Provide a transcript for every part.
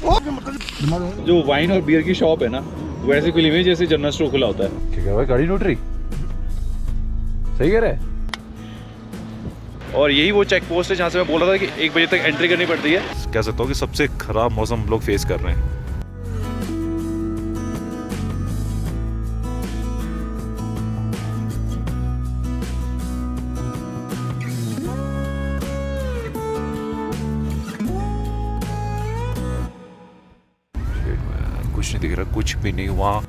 जो वाइन और बियर की शॉप है ना, वो ऐसे खुली हुई है जैसे जनरल स्टोर खुला होता है। ठीक है भाई, गाड़ी नोट रही, सही कह रहा है। और यही वो चेक पोस्ट है जहाँ से मैं बोल रहा था कि 1 बजे तक एंट्री करनी पड़ती है। कह सकता हूँ कि सबसे खराब मौसम हम लोग फेस कर रहे हैं। कुछ नहीं दिख रहा, कुछ भी नहीं वहाँ।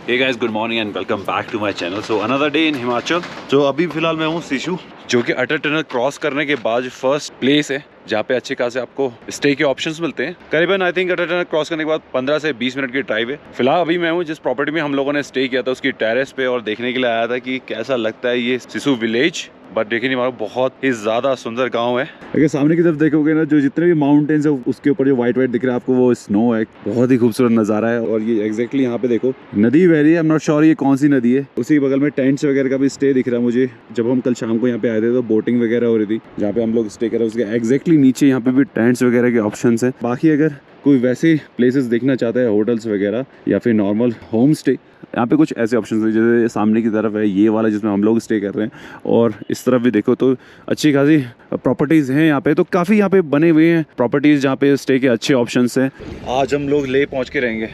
Hey guys, good morning and welcome back to my channel. So another day in Himachal. तो अभी फिलहाल मैं हूँ सिशु, जो कि अटल टनल क्रॉस करने के बाद फर्स्ट प्लेस है जहाँ पे अच्छे खासे आपको स्टे के ऑप्शंस मिलते हैं। करीबन I think Atal tunnel cross करने के बाद 15 से 20 मिनट की ड्राइव है। फिलहाल अभी मैं हूँ जिस प्रॉपर्टी में हम लोगों ने स्टे किया था उसकी टेरेस पे, और देखने के लिए आया था कि कैसा लगता है ये सिसु विलेज। बट देखिए नहीं, बहुत ही ज्यादा सुंदर गांव है। अगर सामने की तरफ देखोगे ना, जो जितने भी माउंटेन्स है उसके ऊपर जो व्हाइट दिख रहा है आपको, वो स्नो है। बहुत ही खूबसूरत नजारा है। और ये एग्जैक्टली यहाँ पे देखो नदी बह रही है। आई एम नॉट श्योर ये कौन सी नदी है। उसी बगल में टेंट्स वगैरह का भी स्टे दिख रहा है मुझे। जब हम कल शाम को यहाँ पे आए थे तो बोटिंग वगैरह हो रही थी जहाँ पे हम लोग स्टे कर रहे हैं। उसके एग्जैक्टली नीचे यहाँ पे भी टेंट्स वगैरह के ऑप्शन है। बाकी अगर कोई वैसे प्लेसेस देखना चाहता है, होटल्स वगैरह या फिर नॉर्मल होम स्टे, यहाँ पे कुछ ऐसे ऑप्शंस हैं। जैसे सामने की तरफ है ये वाला जिसमें हम लोग स्टे कर रहे हैं, और इस तरफ भी देखो तो अच्छी खासी प्रॉपर्टीज़ हैं यहाँ पे। तो काफ़ी यहाँ पे बने हुए हैं प्रॉपर्टीज़ जहाँ पे स्टे के अच्छे ऑप्शंस हैं। आज हम लोग ले पहुँच के रहेंगे।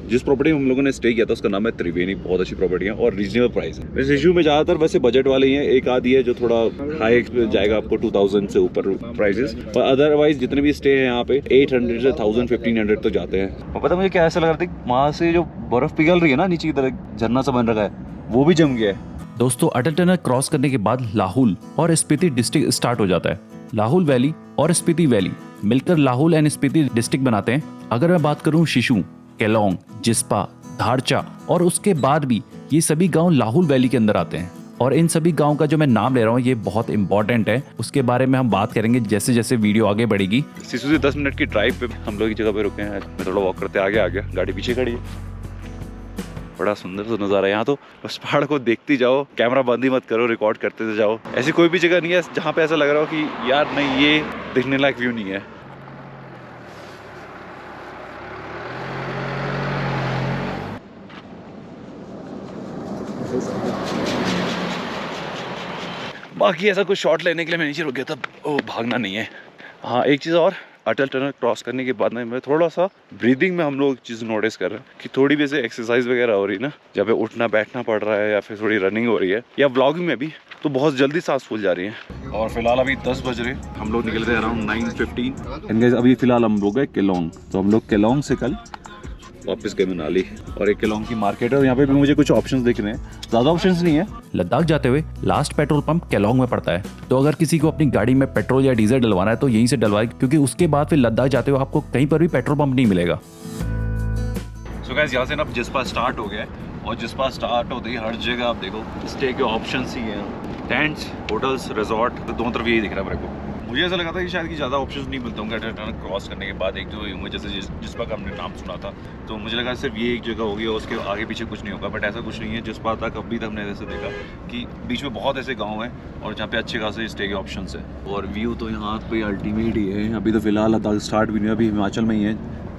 जिस प्रॉपर्टी में हम लोगों ने स्टे किया था उसका नाम है त्रिवेणी। बहुत अच्छी प्रॉपर्टी है और रीजनेबल प्राइस है। वैसे इशू में ज़्यादातर वैसे बजट वाले ही हैं। एक आधी है जो थोड़ा हाई जाएगा आपको, 2000 से ऊपर प्राइसेस। और अदरवाइज जितने भी स्टे हैं यहाँ पे 800 से 1000 1500 तो जाते हैं। और पता मुझे क्या ऐसा लग रहा था, वहाँ से जो बर्फ पिघल रही है ना नीचे की तरफ, झरना सा बन रखा है, वो भी जम गया है। दोस्तों, अटल टनल क्रॉस करने के बाद लाहौल और स्पीति डिस्ट्रिक्ट स्टार्ट हो जाता है। लाहौल वैली और स्पीति वैली मिलकर लाहौल एंड स्पीति डिस्ट्रिक्ट बनाते हैं। अगर मैं बात करूँ शिशु, केलोंग, जिस्पा, धारचा और उसके बाद भी ये सभी गांव लाहौल वैली के अंदर आते हैं। और इन सभी गांव का जो मैं नाम ले रहा हूँ ये बहुत इंपॉर्टेंट है। उसके बारे में हम बात करेंगे जैसे जैसे वीडियो आगे बढ़ेगी। सिसु से 10 मिनट की ड्राइव पे हम लोग की जगह पे रुके हैं। मैं थोड़ा वॉक करते आगे आ गया, गाड़ी पीछे खड़ी है। बड़ा सुंदर सा नज़ारा है यहाँ तो। बस पहाड़ को देखते जाओ, कैमरा बंद ही मत करो, रिकॉर्ड करते जाओ। ऐसी कोई भी जगह नहीं है जहाँ पे ऐसा लग रहा हो कि यार नहीं, ये देखने लायक व्यू नहीं है। बाकी ऐसा कुछ शॉट लेने के लिए मैं नीचे रुक गया था। ओ, भागना नहीं है। हाँ, एक चीज़ और, अटल टनल क्रॉस करने के बाद में मैं थोड़ा सा ब्रीदिंग में हम लोग चीज़ नोटिस कर रहे हैं कि थोड़ी भी ऐसे एक्सरसाइज वगैरह हो रही है ना, जहाँ पे उठना बैठना पड़ रहा है या फिर थोड़ी रनिंग हो रही है या व्लॉगिंग में भी, तो बहुत जल्दी सांस फूल जा रही है। और फिलहाल अभी 10 बज रहे, हम लोग निकल रहे अराउंड 9:15। अभी फिलहाल हम लोग गए केलोंग। तो हम लोग केलोंग से कल वापस गए मनाली, और एक केलोंग की मार्केट है और यहाँ पे भी मुझे कुछ ऑप्शंस दिख रहे हैं। ज़्यादा ऑप्शंस नहीं है। लद्दाख जाते हुए लास्ट पेट्रोल पंप केलोंग में पड़ता है। तो अगर किसी को अपनी गाड़ी में पेट्रोल या डीजल डलवाना है तो यहीं से डलवाए, क्योंकि उसके बाद फिर लद्दाख जाते हुए आपको कहीं पर भी पेट्रोल पंप नहीं मिलेगा। सो गाइस, यहाँ से ना जिस्पा स्टार्ट हो गया है, और जिस्पा स्टार्ट होते ही हर जगह आप देखो स्टे के ऑप्शंस ही हैं। टेंट्स, होटल्स, रिजॉर्ट, तो दोनों तरफ यही दिख रहा है मेरे को। मुझे ऐसा लगा था कि शायद कि ज़्यादा ऑप्शंस नहीं मिलते होंगे अटल टनल क्रॉस करने के बाद। एक जो होंगे जैसे जिस्पा का हमने नाम सुना था, तो मुझे लगा सिर्फ ये एक जगह होगी और उसके आगे पीछे कुछ नहीं होगा। बट ऐसा कुछ नहीं है। जिस्पा तक अभी तक हमने ऐसे देखा कि बीच में बहुत ऐसे गाँव हैं और जहाँ पे अच्छे खासे स्टे के ऑप्शंस है। और व्यू तो यहाँ पे अल्टीमेट ही है। अभी तो फिलहाल लद्दाख स्टार्ट भी नहीं, अभी हिमाचल में ही है।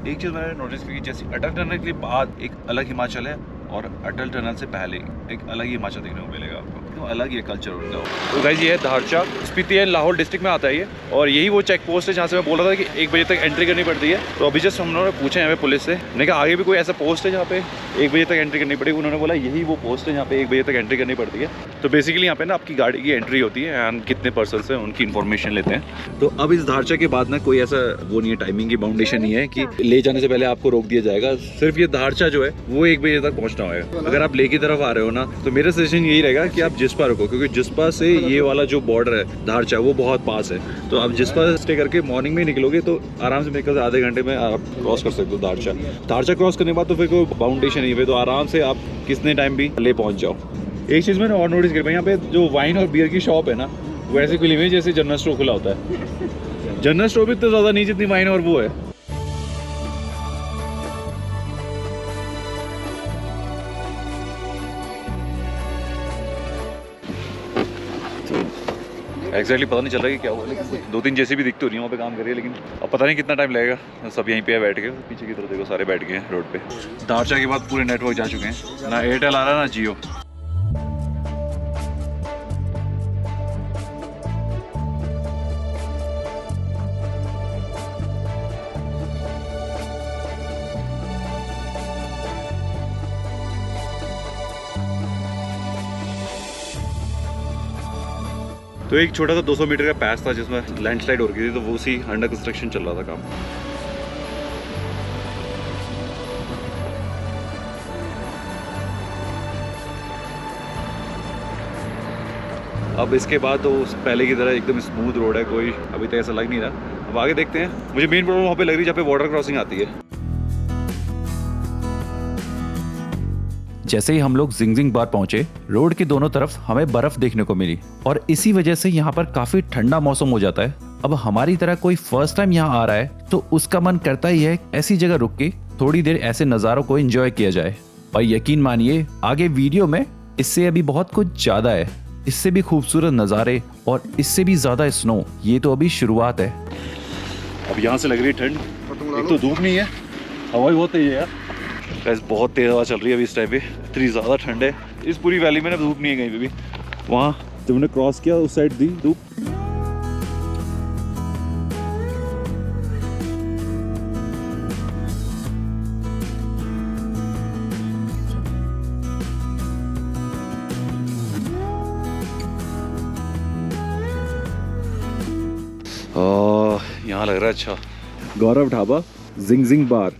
एक चीज़ मैंने नोटिस की, जैसे अटल टनल के बाद एक अलग हिमाचल है और अटल टनल से पहले एक अलग ही हिमाचल देखने को मिलेगा आपको। तो अलग ही कल्चर उनका। तो गाइस, ये है धारचा, स्पीति एंड लाहौल डिस्ट्रिक्ट में आता है ये। और यही वो चेक पोस्ट है जहाँ से मैं बोल रहा था कि 1 बजे तक एंट्री करनी पड़ती है। तो अभी जस्ट हम लोगों ने पूछा यहाँ पे पुलिस से, मैंने कहा आगे भी कोई ऐसा पोस्ट है जहाँ पे 1 बजे तक एंट्री करनी पड़ेगी। उन्होंने बोला यही वो पोस्ट है जहाँ पे 1 बजे तक एंट्री करनी पड़ती है। तो बेसिकली यहाँ पे ना आपकी गाड़ी की एंट्री होती है एंड कितने पर्सन है उनकी इन्फॉर्मेशन लेते हैं। तो अब इस धारचा के बाद ना कोई ऐसा वो नहीं है, टाइमिंग की बाउंडेशन नहीं है कि ले जाने से पहले आपको रोक दिया जाएगा। सिर्फ ये धारचा जो है वो 1 बजे तक पहुँचना होगा। अगर आप ले की तरफ आ रहे हो ना, तो मेरा सजेशन यही रहेगा कि आप जिस्पा रुको, क्योंकि जिस्पा से ये वाला जो बॉर्डर है धारचा वो बहुत पास है। तो आप जिस्पा स्टे करके मॉर्निंग में निकलोगे तो आराम से मेरे ख्याल से आधे घंटे में आप क्रॉस कर सकते हो धारचा। धारचा क्रॉस करने के बाद तो फिर कोई बाउंडेशन नहीं है, तो आराम से आप कितने टाइम भी ले पहुंच जाओ। एक चीज़ मैंने और नोटिस करी, यहाँ पे जो वाइन और बियर की शॉप है ना, वो ऐसे खुली हुई है जैसे जनरल स्टोर खुला होता है। जनरल स्टोर भी इतना ज़्यादा नहीं जितनी वाइन और वो है। एग्जैक्टली पता नहीं चल रहा कि क्या हुआ, लेकिन 2-3 जैसी भी दिखती हो रही है वहाँ पे काम कर रही है, लेकिन अब पता नहीं कितना टाइम लगेगा। सब यहीं पे है बैठ के, पीछे की तरफ देखो सारे बैठ गए हैं रोड पे। दारचा के बाद पूरे नेटवर्क जा चुके हैं, ना एयरटेल आ रहा है ना जियो। तो एक छोटा सा 200 मीटर का पैच था जिसमें लैंडस्लाइड हो गई थी, तो वो उसी अंडर कंस्ट्रक्शन चल रहा था काम। अब इसके बाद तो पहले की तरह एकदम स्मूथ रोड है, कोई अभी तक ऐसा लग नहीं रहा। अब आगे देखते हैं। मुझे मेन प्रॉब्लम वहाँ पे लग रही है जहाँ पे वाटर क्रॉसिंग आती है। जैसे ही हम लोग जिंगजिंग बार पहुंचे, रोड के दोनों तरफ हमें बर्फ देखने को मिली और इसी वजह से यहाँ पर काफी ठंडा मौसम हो जाता है। अब हमारी तरह कोई फर्स्ट टाइम यहाँ आ रहा है तो उसका मन करता ही है ऐसी जगह रुक के थोड़ी देर ऐसे नज़ारों को एंजॉय किया जाए। पर यकीन मानिए आगे वीडियो में इससे अभी बहुत कुछ ज्यादा है, इससे भी खूबसूरत नज़ारे और इससे भी ज्यादा स्नो। ये तो अभी शुरुआत है। अब यहाँ से लग रही है ठंड, एक तो धूप नहीं है, हवा भी बहुत तेज है यार। गैस बहुत तेज हवा चल रही है अभी इस टाइम पे, इतनी ज़्यादा ठंड है। इस पूरी वैली में ना धूप नहीं है कहीं पे भी। वहाँ जब हमने क्रॉस किया उस साइड थी धूप। यहाँ लग रहा है अच्छा, गौरव ढाबा जिंगजिंग बार।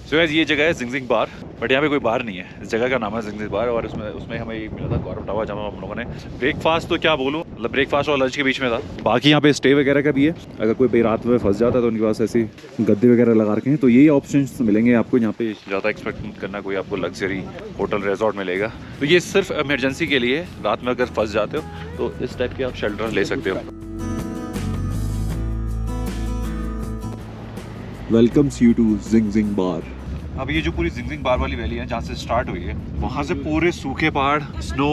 सो गाइस ये जगह है जिंगजिंग बार, बट यहाँ पे कोई बार नहीं है। इस जगह का नाम है जिंगजिंग बार और उसमें हमें एक मिला था गौरव ढाबा, जहाँ हम लोगों ने ब्रेकफास्ट तो क्या बोलूँ, मतलब ब्रेकफास्ट और लंच के बीच में था। बाकी यहाँ पे स्टे वगैरह का भी है, अगर कोई रात में फंस जाता है तो उनके पास ऐसी गद्दे वगैरह लगा रखे हैं। तो यही ऑप्शन मिलेंगे आपको यहाँ पे, ज़्यादा एक्सपेक्ट मत करना कोई आपको लग्जरी होटल रिजॉर्ट मिलेगा। तो ये सिर्फ इमरजेंसी के लिए, रात में अगर फंस जाते हो तो इस टाइप के आप शेल्टर ले सकते हो। वेलकम्स यू टू जिंगजिंग बार। अब ये जो पूरी जिंगजिंग बार वाली वैली है जहाँ से स्टार्ट हुई है, वहाँ से पूरे सूखे पहाड़, स्नो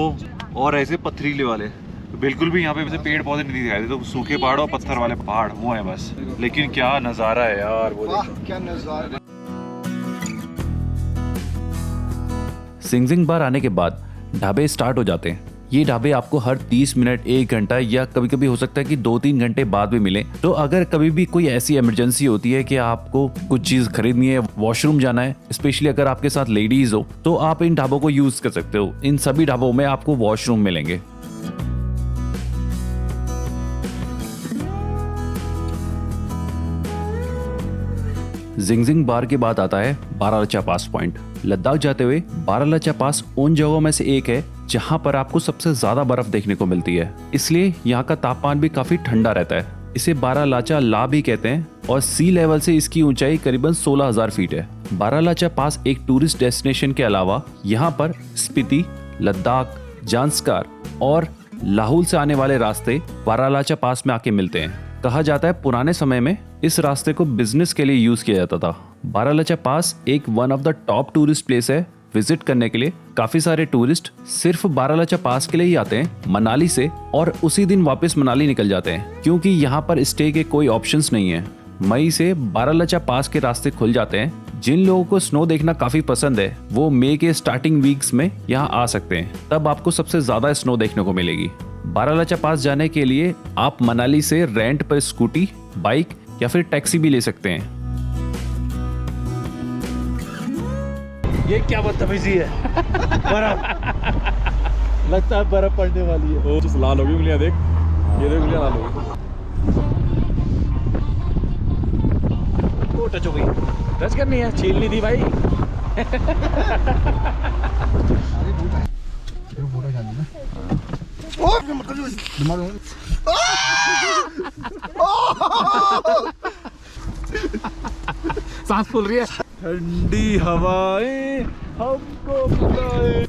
और ऐसे पथरीले वाले, तो बिल्कुल भी यहाँ पे वैसे पेड़ पौधे नहीं दिखाई देते। तो सूखे पहाड़ और पत्थर वाले पहाड़ वो है बस। लेकिन क्या नज़ारा है यार, वो क्या नज़ारा। जिंगजिंग बार आने के बाद ढाबे स्टार्ट हो जाते हैं। ये ढाबे आपको हर 30 मिनट, 1 घंटा या कभी कभी हो सकता है कि 2-3 घंटे बाद भी मिले। तो अगर कभी भी कोई ऐसी इमरजेंसी होती है कि आपको कुछ चीज खरीदनी है, वॉशरूम जाना है, स्पेशली अगर आपके साथ लेडीज हो, तो आप इन ढाबों को यूज कर सकते हो। इन सभी ढाबों में आपको वॉशरूम मिलेंगे। जिंगजिंग बार के बाद आता है बारालाचा पास पॉइंट। लद्दाख जाते हुए बारालाचा पास उन जगहों में से एक है जहां पर आपको सबसे ज्यादा बर्फ देखने को मिलती है, इसलिए यहाँ का तापमान भी काफी ठंडा रहता है। इसे बारालाचा ला भी कहते हैं और सी लेवल से इसकी ऊंचाई करीबन 16,000 फीट है। बारालाचा पास एक टूरिस्ट डेस्टिनेशन के अलावा यहाँ पर स्पीति, लद्दाख, जांस्कार और लाहौल से आने वाले रास्ते बारालाचा पास में आके मिलते हैं। कहा जाता है पुराने समय में इस रास्ते को बिजनेस के लिए यूज किया जाता था। बारालाचा पास एक one of the top tourist place है विजिट करने के लिए। काफी सारे टूरिस्ट सिर्फ बारालाचा पास के लिए ही आते हैं मनाली से और उसी दिन वापस मनाली निकल जाते हैं, क्योंकि यहाँ पर स्टे के कोई ऑप्शंस नहीं है। मई से बारालाचा पास के रास्ते खुल जाते हैं। जिन लोगों को स्नो देखना काफी पसंद है वो मई के स्टार्टिंग वीक्स में यहाँ आ सकते हैं, तब आपको सबसे ज्यादा स्नो देखने को मिलेगी। बारालाचा पास जाने के लिए आप मनाली से रेंट पर स्कूटी, बाइक या फिर टैक्सी भी ले सकते हैं। ये क्या बदतमीजी है। बर्फ लगता है बर्फ पड़ने वाली है। ओ तो लाल होगी उंगलियां, देख ये देख उंगलियां लाल होगी। ओ टच हो गई, टच करनी है, छीलनी थी भाई। सांस फूल रही है। ठंडी हवाएं हमको बुलाए।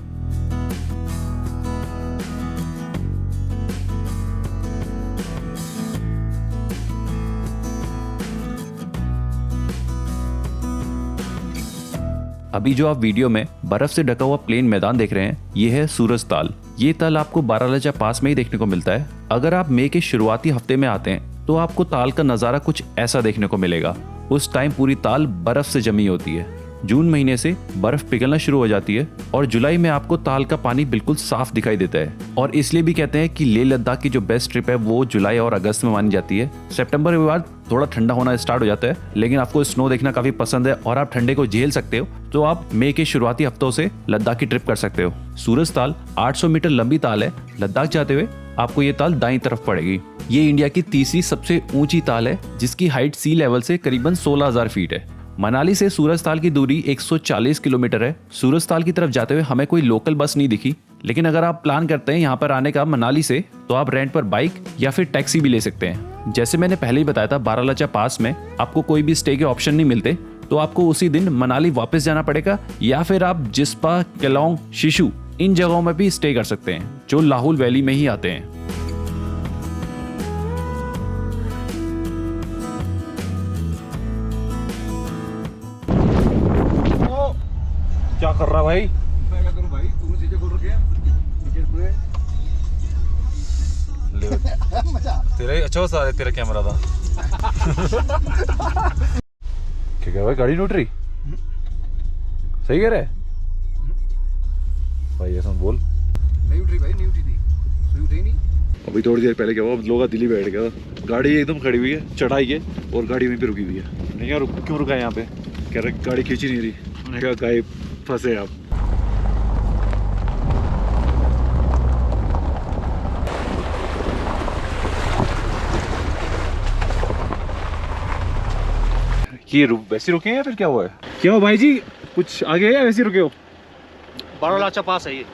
अभी जो आप वीडियो में बर्फ से ढका हुआ प्लेन मैदान देख रहे हैं, ये है सूरज ताल। ये ताल आपको बारालाचा पास में ही देखने को मिलता है। अगर आप मई के शुरुआती हफ्ते में आते हैं तो आपको ताल का नज़ारा कुछ ऐसा देखने को मिलेगा। उस टाइम पूरी ताल बर्फ से जमी होती है। जून महीने से बर्फ पिघलना शुरू हो जाती है और जुलाई में आपको ताल का पानी बिल्कुल साफ दिखाई देता है। और इसलिए भी कहते हैं कि लेह लद्दाख की जो बेस्ट ट्रिप है वो जुलाई और अगस्त में मानी जाती है। सितंबर के बाद थोड़ा ठंडा होना स्टार्ट हो जाता है, लेकिन आपको स्नो देखना काफी पसंद है और आप ठंडे को झेल सकते हो तो आप मई के शुरुआती हफ्तों से लद्दाख की ट्रिप कर सकते हो। सूरज ताल 800 मीटर लंबी ताल है। लद्दाख जाते हुए आपको ये ताल दाईं तरफ पड़ेगी। ये इंडिया की तीसरी सबसे ऊंची ताल है जिसकी हाइट सी लेवल से करीबन 16,000 फीट है। मनाली से सूरज ताल की दूरी 140 किलोमीटर है। सूरज ताल की तरफ जाते हुए हमें कोई लोकल बस नहीं दिखी, लेकिन अगर आप प्लान करते हैं यहाँ पर आने का मनाली से तो आप रेंट पर बाइक या फिर टैक्सी भी ले सकते हैं। जैसे मैंने पहले ही बताया था, बारालाचा पास में आपको कोई भी स्टे के ऑप्शन नहीं मिलते, तो आपको उसी दिन मनाली वापस जाना पड़ेगा या फिर आप जिस्पा, केलोंग, शिशु इन जगहों में भी स्टे कर सकते हैं जो लाहौल वैली में ही आते हैं। क्या कर रहा भाई? मैं क्या करूं भाई, तूने चीजें बोल रखे हैं टिकट पूरे मजा। तेरा ही अच्छा सा तेरा कैमरा था। क्या कह भाई, गाड़ी नहीं उठ रही? सही कह रहा है भाई, ऐसा बोल। नहीं उठ रही भाई, नहीं उठी थी, सुई उठी नहीं। अभी थोड़ी देर पहले क्या हुआ, लोग का दिल्ली बैठ गया, गाड़ी एकदम खड़ी हुई है, चढ़ाई है और गाड़ी वहीं पे रुकी हुई है। नहीं यार क्यों रुका है यहाँ पे? कह रहे गाड़ी खींची नहीं रही। मैंने कहा गाय फंसे आप। ये वैसे रुके हैं या फिर क्या हुआ है? क्या हो भाई जी, कुछ आगे या वैसे रुके हो? बारालाचा पास है ये।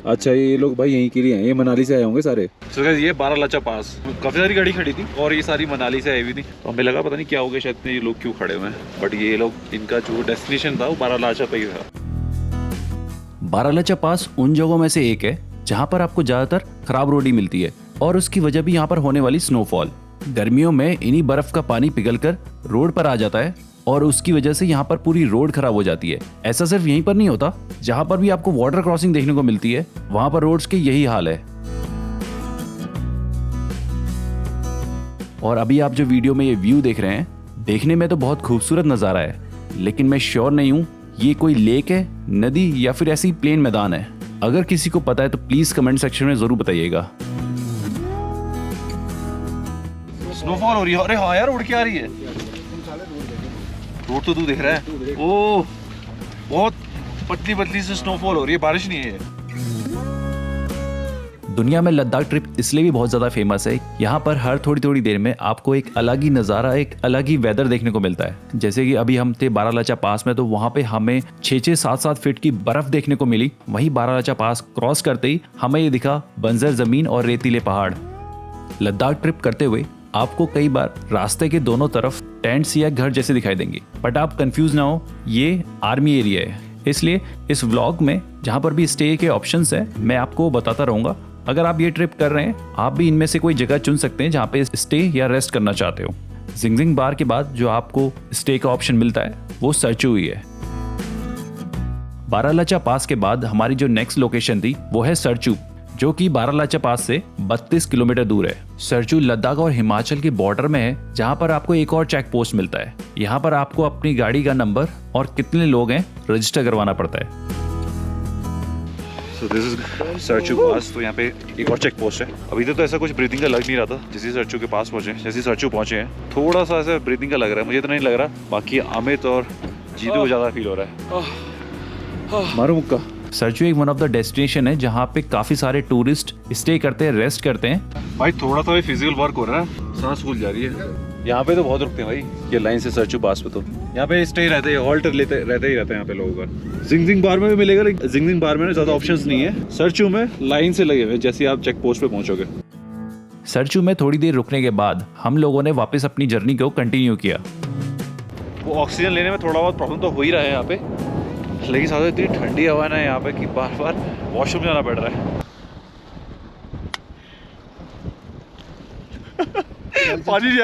अच्छा, ये लोग भाई यहीं के लिए हैं, ये मनाली से आए होंगे सारे। so guys, ये बारालाचा पास, काफी सारी गाड़ी खड़ी थी और ये सारी मनाली से आई हुई थी, तो हमें लगा पता नहीं क्या हो गया, शायद ये लोग क्यों खड़े हुए हैं, बट ये लोग, इनका जो डेस्टिनेशन था वो बारालाचा पे ही था। बारालाचा पास उन जगहों में से एक है जहाँ पर आपको ज्यादातर खराब रोड ही मिलती है और उसकी वजह भी यहाँ पर होने वाली स्नोफॉल। गर्मियों में इन्हीं बर्फ का पानी पिघलकर रोड पर आ जाता है और उसकी वजह से यहाँ पर पूरी रोड खराब हो जाती है। ऐसा सिर्फ यहीं पर नहीं होता, जहाँ पर भी आपको वाटर क्रॉसिंग देखने को मिलती है वहां पर रोड्स के यही हाल है। और अभी आप जो वीडियो में ये व्यू देख रहे हैं, देखने में तो बहुत खूबसूरत नज़ारा है, लेकिन मैं श्योर नहीं हूँ ये कोई लेक है, नदी या फिर ऐसी प्लेन मैदान है। अगर किसी को पता है तो प्लीज कमेंट सेक्शन में जरूर बताइएगा। स्नोफॉल हो रही है। अरे हाँ यार, उड़ के आ रही है रोड, तो तू देख रहा है। ओह, बहुत पतली पतली से स्नोफॉल हो रही है, बारिश नहीं है। दुनिया में लद्दाख ट्रिप इसलिए भी बहुत ज़्यादा फेमस है, यहाँ पर हर थोड़ी थोड़ी देर में आपको एक अलग ही नज़ारा, एक अलग ही वेदर देखने को मिलता है। जैसे कि अभी हम थे बारालाचा पास में, तो वहाँ पे हमें 6-6, 7-7 फीट की बर्फ देखने को मिली। वहीं बारालाचा पास क्रॉस करते ही हमें ये दिखा बंजर ज़मीन और रेतीले पहाड़। लद्दाख ट्रिप करते हुए आपको कई बार रास्ते के दोनों तरफ टेंट्स या घर जैसे दिखाई देंगे, बट आप कंफ्यूज ना हो, ये आर्मी एरिया है। इसलिए इस व्लॉग में जहाँ पर भी स्टे के ऑप्शंस हैं मैं आपको बताता रहूँगा। अगर आप ये ट्रिप कर रहे हैं, आप भी इनमें से कोई जगह चुन सकते हैं जहाँ पे स्टे या रेस्ट करना चाहते हो। जिंगजिंग बार के बाद जो आपको स्टे का ऑप्शन मिलता है वो सरचू ही है। बारालाचा पास के बाद हमारी जो नेक्स्ट लोकेशन थी वो है सरचू, जो कि बारालाचा पास से 32 किलोमीटर दूर है। सरचू लद्दाख और हिमाचल के बॉर्डर में है, जहाँ पर आपको एक और चेक पोस्ट मिलता है। यहाँ पर आपको अपनी गाड़ी का नंबर और कितने लोग हैं रजिस्टर करवाना पड़ता है। So this is सरचू पास। तो यहाँ पे एक और चेक पोस्ट है। अभी तक तो ऐसा कुछ ब्रीथिंग का लग नहीं रहा था। जैसे सरचू के पास पहुंचे, जैसे सरचू पहुंचे हैं, थोड़ा सा ऐसा ब्रीथिंग का लग रहा है, मुझे इतना नहीं लग रहा। बाकी अमित और जीतू को ज़्यादा फील हो रहा है। मारो मुक्का। सरचू एक वन ऑफ द डेस्टिनेशन है जहाँ पे काफी सारे टूरिस्ट स्टे करते हैं, रेस्ट करते हैं। भाई थोड़ा सा फिजिकल वर्क हो रहा है, सांस फूल जा रही है। यहाँ पे तो बहुत रुकते हैं भाई, ये लाइन से सरचू पास पे तो यहाँ पे स्टे रहते हैं, हॉल्ट रहते ही रहते हैं यहाँ पे लोगों का। जिंगजिंग बार में भी मिलेगा, लेकिन जिंगजिंग बार में ज़्यादा ऑप्शंस नहीं है। सरचू में लाइन से लगे हुए जैसे आप चेक पोस्ट पे पहुंचोगे। सरचू में थोड़ी देर रुकने के बाद हम लोगों ने वापस अपनी जर्नी को कंटिन्यू किया। वो ऑक्सीजन लेने में थोड़ा बहुत प्रॉब्लम तो हो ही रहा है यहाँ पे, लेकिन साथ इतनी ठंडी हवा है ना यहाँ पे कि बार बार वॉशरूम जाना पड़ रहा है। पानी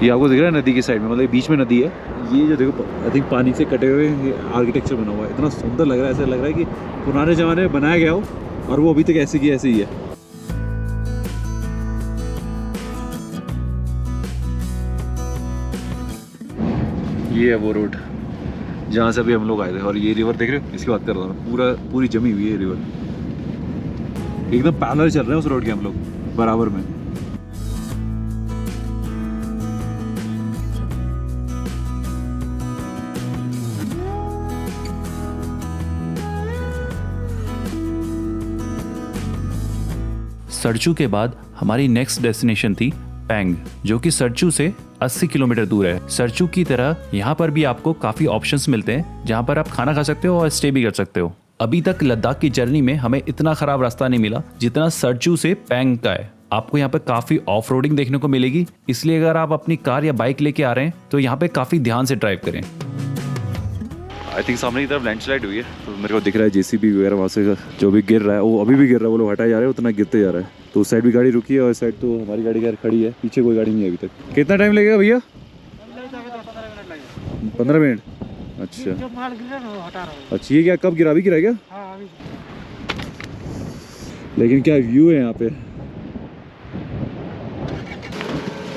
ये आपको दिख रहा है नदी की साइड में, मतलब बीच में नदी है। ये जो देखो आई थिंक पानी से कटे हुए आर्किटेक्चर बना हुआ है, इतना सुंदर लग रहा है, ऐसा लग रहा है कि पुराने ज़माने में बनाया गया हो और वो अभी तक ऐसे की ऐसे ही है। ये है वो रोड जहाँ से अभी हम लोग आए थे, और ये रिवर देख रहे हो, इसकी बात कर रहा हूँ। पूरी जमी हुई है रिवर, एकदम पैरेलल चल रहे हैं उस रोड के हम लोग, बराबर में। सरचू के बाद हमारी नेक्स्ट डेस्टिनेशन थी पैंग, जो कि सरचू से 80 किलोमीटर दूर है। सरचू की तरह यहाँ पर भी आपको काफ़ी ऑप्शंस मिलते हैं जहाँ पर आप खाना खा सकते हो और स्टे भी कर सकते हो। अभी तक लद्दाख की जर्नी में हमें इतना खराब रास्ता नहीं मिला जितना सरचू से पैंग का है। आपको यहाँ पे काफ़ी ऑफ रोडिंग देखने को मिलेगी, इसलिए अगर आप अपनी कार या बाइक लेके आ रहे हैं तो यहाँ पे काफ़ी ध्यान से ड्राइव करें। आई थिंक सामने की तरफ लैंडस्लाइड हुई है, तो मेरे को दिख रहा है जेसीबी वगैरह वहाँ से जो भी गिर रहा है, वो अभी भी गिर रहा है, वो लोग हटाए जा रहे हैं, उतना गिरते जा रहा है। तो उस साइड भी गाड़ी रुकी है और इस साइड तो हमारी गाड़ी खड़ी है, पीछे कोई गाड़ी नहीं है अभी तक। कितना टाइम लगेगा भैया? 15 मिनट। अच्छा अच्छा, ये क्या कब गिरा? अभी गिरा क्या? लेकिन क्या व्यू है यहाँ पे।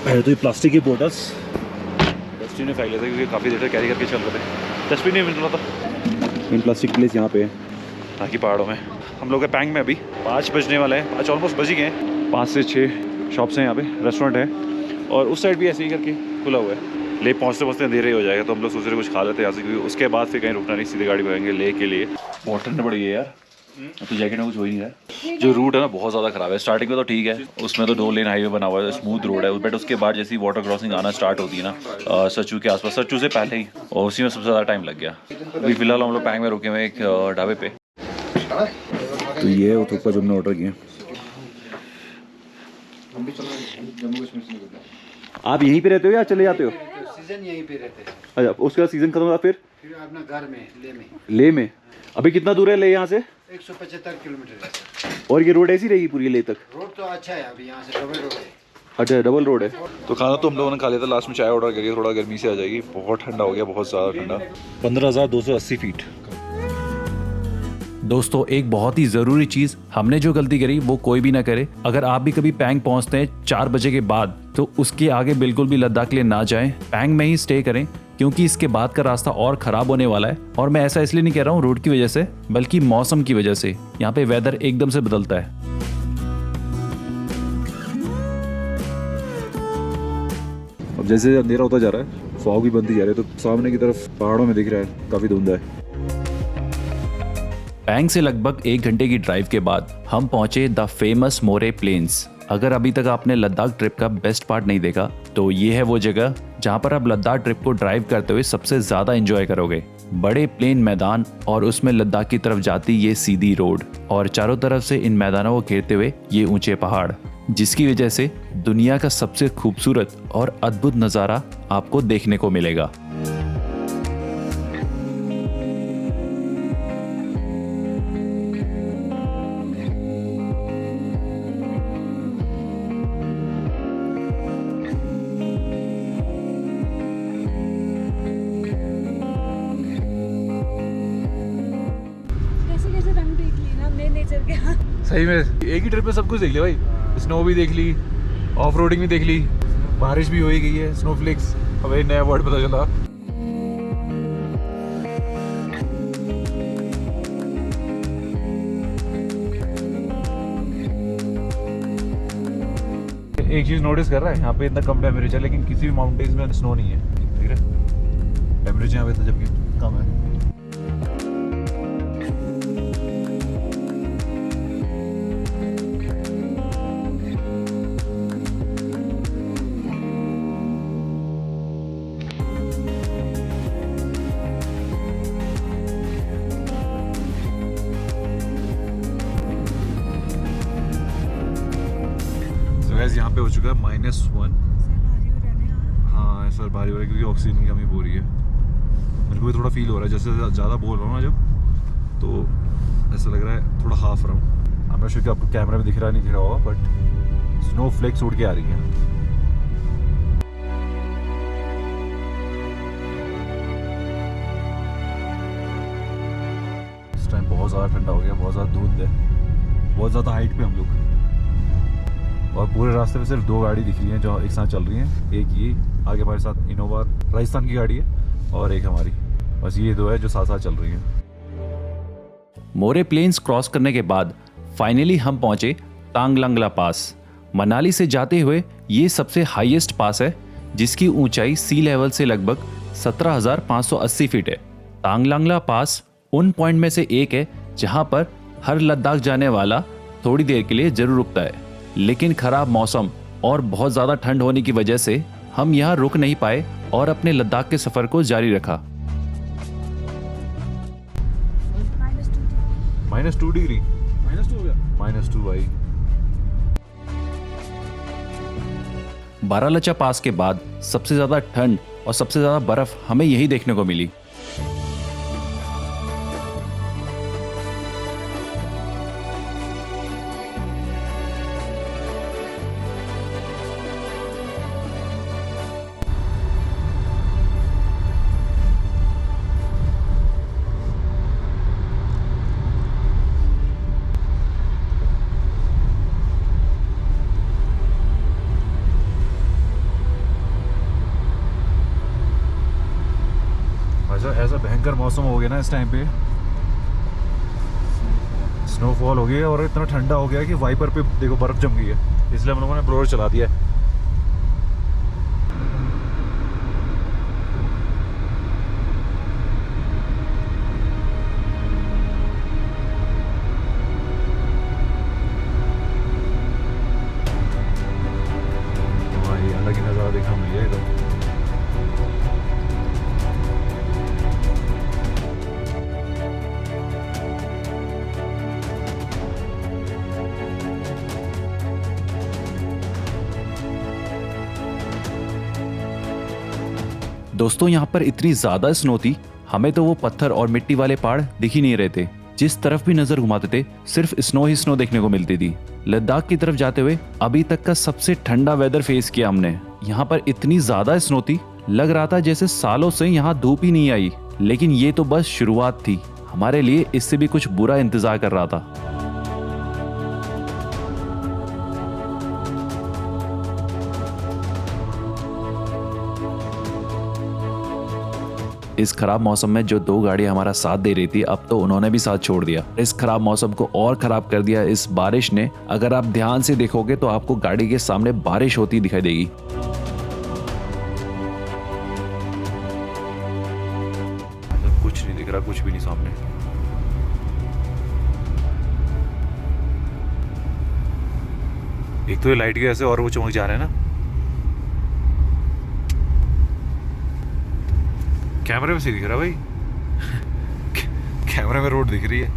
पहले तो ये प्लास्टिक की बोटल्स डस्टबिन में फेंक लेते क्योंकि काफ़ी देर से कैरी करके चल रहे थे, डस्टबिन नहीं मिल रहा था। इन प्लास्टिक प्लेस यहाँ पे है बाकी पहाड़ों में। हम लोग पैंग में अभी 5 बजने वाले हैं, 5 ऑलमोस्ट बज ही गए हैं। 5 से 6 शॉप्स हैं यहाँ पे, रेस्टोरेंट है, और उस साइड भी ऐसे ही करके खुला हुआ है। ले पहुँचते पहुँचते अंधेरे हो जाएगा, तो हम लोग सोच रहे कुछ खा लेते हैं यहाँ से, क्योंकि उसके बाद फिर कहीं रुकना नहीं, सीधे गाड़ी पकड़ेंगे ले के लिए। बहुत ठंड पड़ गई है यार, तो जैकेट में कुछ हो ही नहीं रहा है। जो रूट है ना बहुत ज़्यादा ख़राब है। स्टार्टिंग में तो ठीक है, उसमें तो 2 लेन हाईवे बना हुआ है, स्मूथ रोड है, बट उसके बाद जैसी वाटर क्रॉसिंग आना स्टार्ट होती है ना सचू के आसपास, सचू से पहले ही, और उसी में सबसे ज़्यादा टाइम लग गया। अभी फिलहाल हम लोग पैंग में रुके हुए एक ढाबे पे। तो ये है वो थुक्पा जो हमने ऑर्डर किया। आप यहीं पे रहते हो या चले जाते हो? सीजन यहीं पे रहते हैं। अच्छा, उसका सीजन खत्म हुआ फिर अपना घर में ले में। अभी कितना दूर है ले यहाँ से? 175 किलोमीटर है। और ये रोड ऐसी रहेगी पूरी ले तक? रोड तो अच्छा है, अभी यहाँ से डबल रोड है। अच्छा, डबल रोड है। तो खाना तो हम लोगों ने खा लिया था, लास्ट में चाय ऑर्डर करिए, थोड़ा गर्मी से आ जाएगी, बहुत ठंडा हो गया, बहुत ज़्यादा ठंडा। 15,280 फीट। दोस्तों, एक बहुत ही ज़रूरी चीज़ हमने जो गलती करी वो कोई भी ना करे। अगर आप भी कभी पैंग पहुंचते हैं 4 बजे के बाद, तो उसके आगे बिल्कुल भी लद्दाख के लिए ना जाएं, पैंग में ही स्टे करें, क्योंकि इसके बाद का रास्ता और ख़राब होने वाला है। और मैं ऐसा इसलिए नहीं कह रहा हूँ रोड की वजह से, बल्कि मौसम की वजह से। यहाँ पे वेदर एकदम से बदलता है। अब जैसे अंधेरा होता जा रहा है, फॉग भी बनती जा रही है, तो सामने की तरफ पहाड़ों में दिख रहा है काफ़ी धुंध है। पैंग से लगभग 1 घंटे की ड्राइव के बाद हम पहुंचे द फेमस मोरे प्लेन्स। अगर अभी तक आपने लद्दाख ट्रिप का बेस्ट पार्ट नहीं देखा, तो ये है वो जगह जहां पर आप लद्दाख ट्रिप को ड्राइव करते हुए सबसे ज़्यादा एंजॉय करोगे। बड़े प्लेन मैदान और उसमें लद्दाख की तरफ जाती ये सीधी रोड, और चारों तरफ से इन मैदानों को घेरते हुए ये ऊंचे पहाड़, जिसकी वजह से दुनिया का सबसे खूबसूरत और अद्भुत नज़ारा आपको देखने को मिलेगा। सही में एक ही ट्रिप में सब कुछ देख लिया भाई। स्नो भी देख ली, ऑफ रोडिंग भी देख ली, बारिश भी हो ही गई है, स्नोफ्लेक्स, हमें नया वर्ड पता चला। एक चीज़ नोटिस कर रहा है, यहाँ पे इतना कम टेम्परेचर, लेकिन किसी भी माउंटेन्स में स्नो नहीं है। ठीक है, टेम्परेचर यहाँ पे इतना जबकि कम है। यहाँ पे हो चुका है -1। हाँ सर, भारी हो रहा है क्योंकि ऑक्सीजन की कमी हो रही है। मेरे को भी थोड़ा फील हो रहा है, जैसे ज़्यादा बोल रहा हूँ ना जब, तो ऐसा लग रहा है थोड़ा हाफ रहा हूँ। आई एम श्योर कि आपको कैमरा में दिख रहा नहीं दिख रहा होगा, बट स्नो फ्लेक्स उड़ के आ रही है। ज़्यादा ठंडा हो गया, बहुत ज़्यादा धुंध है, बहुत ज़्यादा हाइट पे हम लोग। और पूरे रास्ते में सिर्फ 2 गाड़ी दिख रही हैं जो एक साथ चल रही हैं। एक ये आगे हमारे साथ इनोवा राजस्थान की गाड़ी है और एक हमारी, बस ये 2 है जो साथ साथ चल रही हैं। मोरे प्लेन्स क्रॉस करने के बाद फाइनली हम पहुंचे तांगलंगला पास। मनाली से जाते हुए ये सबसे हाईएस्ट पास है जिसकी ऊंचाई सी लेवल से लगभग 17,580 फीट है। तांगलंगला पास उन पॉइंट में से एक है जहां पर हर लद्दाख जाने वाला थोड़ी देर के लिए जरूर रुकता है, लेकिन खराब मौसम और बहुत ज़्यादा ठंड होने की वजह से हम यहाँ रुक नहीं पाए और अपने लद्दाख के सफ़र को जारी रखा। -2 डिग्री, -2 हो गया। -2 भाई। बारालाचा पास के बाद सबसे ज़्यादा ठंड और सबसे ज़्यादा बर्फ़ हमें यही देखने को मिली। ऐसा भयंकर मौसम हो गया ना इस टाइम पे, स्नोफॉल हो गई है और इतना ठंडा हो गया कि वाइपर पे देखो बर्फ जम गई है, इसलिए हम लोगों ने ब्लोअर चला दिया है। भाई अलग ही नज़ारा देखा मिल गया एकदम। दोस्तों यहाँ पर इतनी ज्यादा स्नो थी, हमें तो वो पत्थर और मिट्टी वाले पहाड़ दिख ही नहीं रहे थे। जिस तरफ भी नजर घुमाते थे सिर्फ स्नो ही स्नो देखने को मिलती थी। लद्दाख की तरफ जाते हुए अभी तक का सबसे ठंडा वेदर फेस किया हमने। यहाँ पर इतनी ज्यादा स्नो थी, लग रहा था जैसे सालों से यहाँ धूप ही नहीं आई। लेकिन ये तो बस शुरुआत थी, हमारे लिए इससे भी कुछ बुरा इंतजार कर रहा था। इस खराब मौसम में जो 2 गाड़ियां हमारा साथ दे रही थी, अब तो उन्होंने भी साथ छोड़ दिया। इस खराब मौसम को और खराब कर दिया इस बारिश ने। अगर आप ध्यान से देखोगे तो आपको गाड़ी के सामने बारिश होती दिखाई देगी। कुछ नहीं दिख रहा, कुछ भी नहीं सामने। एक तो ये लाइट के ऐसे और वो चमक जा रहे हैं ना, कैमरे में से दिख रहा भाई। कैमरे में रोड दिख रही है।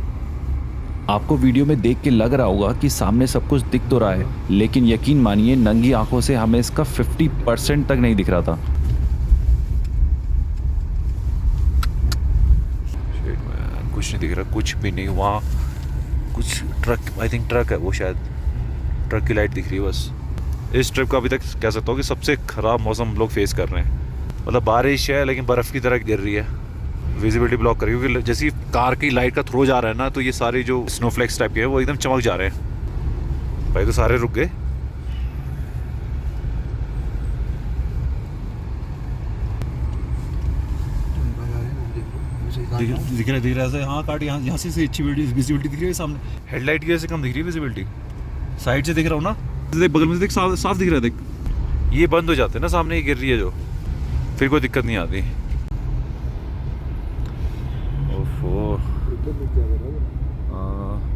आपको वीडियो में देख के लग रहा होगा कि सामने सब कुछ दिख तो रहा है, लेकिन यकीन मानिए नंगी आंखों से हमें इसका 50% तक नहीं दिख रहा था। कुछ नहीं दिख रहा, कुछ भी नहीं। वहाँ कुछ ट्रक, आई थिंक ट्रक है वो, शायद ट्रक की लाइट दिख रही है बस। इस ट्रिप का अभी तक कह सकता हूँ कि सबसे ख़राब मौसम हम लोग फेस कर रहे हैं। मतलब बारिश है लेकिन बर्फ़ की तरह गिर रही है, विजिबिलिटी ब्लॉक कर रही है, क्योंकि जैसे कार की लाइट का थ्रो जा रहा है ना, तो ये सारे जो स्नोफ्लेक्स टाइप के हैं वो एकदम चमक जा रहे हैं। भाई तो सारे रुक गए। दिख रहा है हाँ काट, यहाँ से अच्छी विजिबिलिटी दिख रही है सामने। हेडलाइट की वजह से कम दिख रही है विजिबिलिटी। साइड से दिख रहा हूँ ना, देख बगल में से देख, साफ दिख रहा है। देख ये बंद हो जाते हैं ना, सामने ही गिर रही है जो, फिर कोई दिक्कत नहीं आती। ओफो,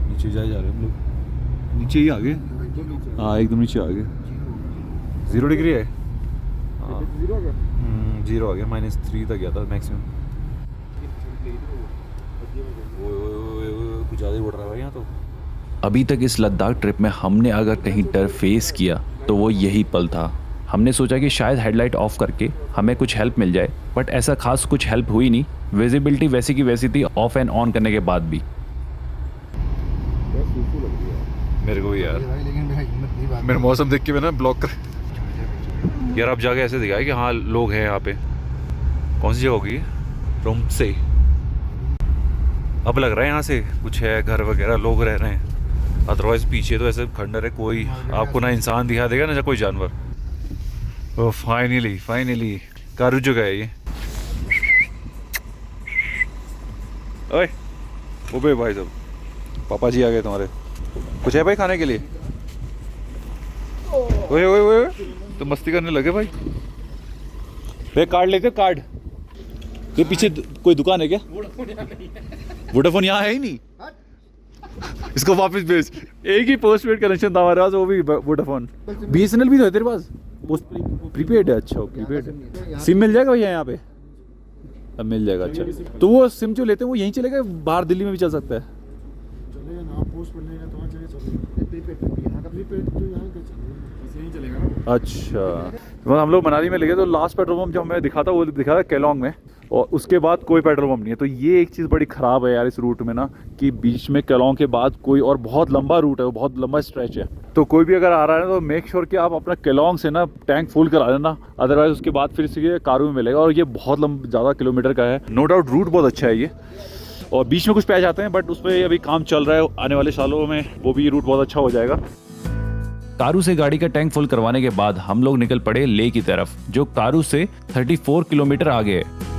नीचे जा रहे हैं हम लोग। नीचे ही आ गए, हाँ एकदम नीचे आ गए। 0 डिग्री है, हाँ 0 आ गया, -3 तक गया था मैक्सिमम। कुछ ज़्यादा ही बढ़ रहा है भाई यहाँ तो। अभी तक इस लद्दाख ट्रिप में हमने अगर कहीं डर फेस किया तो वो यही पल था। हमने सोचा कि शायद हेडलाइट ऑफ करके हमें कुछ हेल्प मिल जाए, बट ऐसा खास कुछ हेल्प हुई नहीं। विजिबिलिटी वैसी की वैसी थी ऑफ एंड ऑन करने के बाद भी। मेरे को भी यार, मेरा मौसम देख के मैं ना ब्लॉक कर यार। अब जाके ऐसे दिखा है कि हाँ लोग हैं यहाँ पे। कौन सी जगह होगी? रोमसे। अब लग रहा है यहाँ से कुछ है, घर वगैरह, लोग रह रहे हैं। अदरवाइज पीछे तो ऐसे खंडर है, कोई आपको ना इंसान दिखा देगा ना कोई जानवर। ओ फाइनली कारू जगह है ये। ओए ओबे भाई साहब, पापा जी आ गए तुम्हारे। कुछ है भाई खाने के लिए? ओए ओए ओए तो मस्ती करने लगे भाई। भाई कार्ड लेते हो कार्ड? ये पीछे कोई दुकान है क्या? वोडाफोन यहाँ है ही नहीं। इसको वापस भेज। एक ही पोस्ट पेड कनेक्शन था हमारे पास, वो भी वोडाफोन। BSNL भी तो है तेरे पास? पोस्ट प्रीपेड है? अच्छा प्रीपेड है। सिम मिल जाएगा भैया यहाँ पे? अब मिल जाएगा। अच्छा तो वो सिम जो लेते हैं वो यहीं चलेगा, बाहर दिल्ली में भी चल सकता है? चलेगा ना, पोस्ट बनेगा तो वहाँ चलेगा। प्रीपेड यहाँ का प्रीपेड तो यहाँ का यहीं चलेगा ना। अच्छा तो हम लोग मनाली में लगे तो लास्ट पेट्रोल पंप जो हमें दिखा था वो दिखा था केलोंग में, और उसके बाद कोई पेट्रोल पंप नहीं है। तो ये एक चीज़ बड़ी ख़राब है यार इस रूट में ना, कि बीच में केलोंग के बाद कोई, और बहुत लंबा रूट है, वो बहुत लंबा स्ट्रेच है। तो कोई भी अगर आ रहा है तो मेक श्योर कि आप अपना केलोंग से ना टैंक फुल करा लेना, अदरवाइज उसके बाद फिर से कारू में मिलेगा। और ये बहुत ज़्यादा किलोमीटर का है, नो डाउट रूट बहुत अच्छा है ये। और बीच में कुछ पैच आते हैं बट उस पर अभी काम चल रहा है, आने वाले सालों में वो भी रूट बहुत अच्छा हो जाएगा। कारू से गाड़ी का टैंक फुल करवाने के बाद हम लोग निकल पड़े ले की तरफ, जो कारू से 34 किलोमीटर आगे है।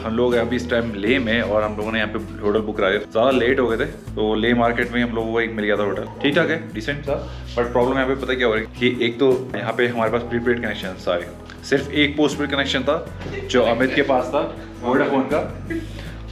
हम लोग अभी इस टाइम ले में, और हम लोगों ने यहाँ पे होटल बुक करा दिया। ज़्यादा लेट हो गए थे तो ले मार्केट में हम लोगों को एक मिल गया था होटल, ठीक ठाक है, डिसेंट था। बट प्रॉब्लम यहाँ पे पता क्या हो रही है कि एक तो यहाँ पे हमारे पास प्रीपेड कनेक्शन सारे, सिर्फ एक पोस्ट पेड कनेक्शन था जो अमित के पास था वोडाफोन का,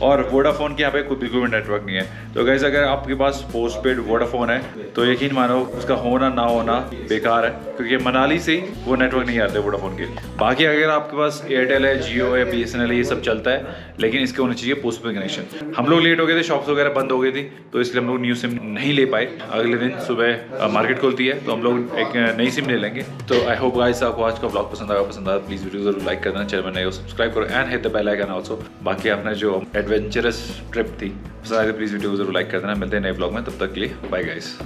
और वोडाफोन के यहाँ पे कोई बिल्कुल भी नेटवर्क नहीं है। तो गाइस अगर आपके पास पोस्ट पेड वोडाफोन है तो यकीन मानो उसका होना ना होना बेकार है, क्योंकि मनाली से ही वो नेटवर्क नहीं आते वोडाफोन के। बाकी अगर आपके पास एयरटेल है, जियो है, BSNL है, ये सब चलता है, लेकिन इसके होना चाहिए पोस्ट पेड कनेक्शन। हम लोग लेट हो गए थे, शॉप्स वगैरह बंद हो गई थी, तो इसलिए हम लोग न्यू सिम नहीं ले पाए। अगले दिन सुबह मार्केट खुलती है तो हम लोग एक नई सिम ले लेंगे। तो आई होप गाइस आपको आज का ब्लॉग पसंद आया प्लीज़ वीडियो जरूर लाइक कर देना, चैनल में नए हो सब्सक्राइब करो and hit the bell icon also. बाकी अपने जो एडवेंचरस ट्रिप थी पसंद आए तो प्लीज़ वीडियो जरूर लाइक कर देना। मिलते हैं नए ब्लॉग में, तब तक के लिए बाय गाइस।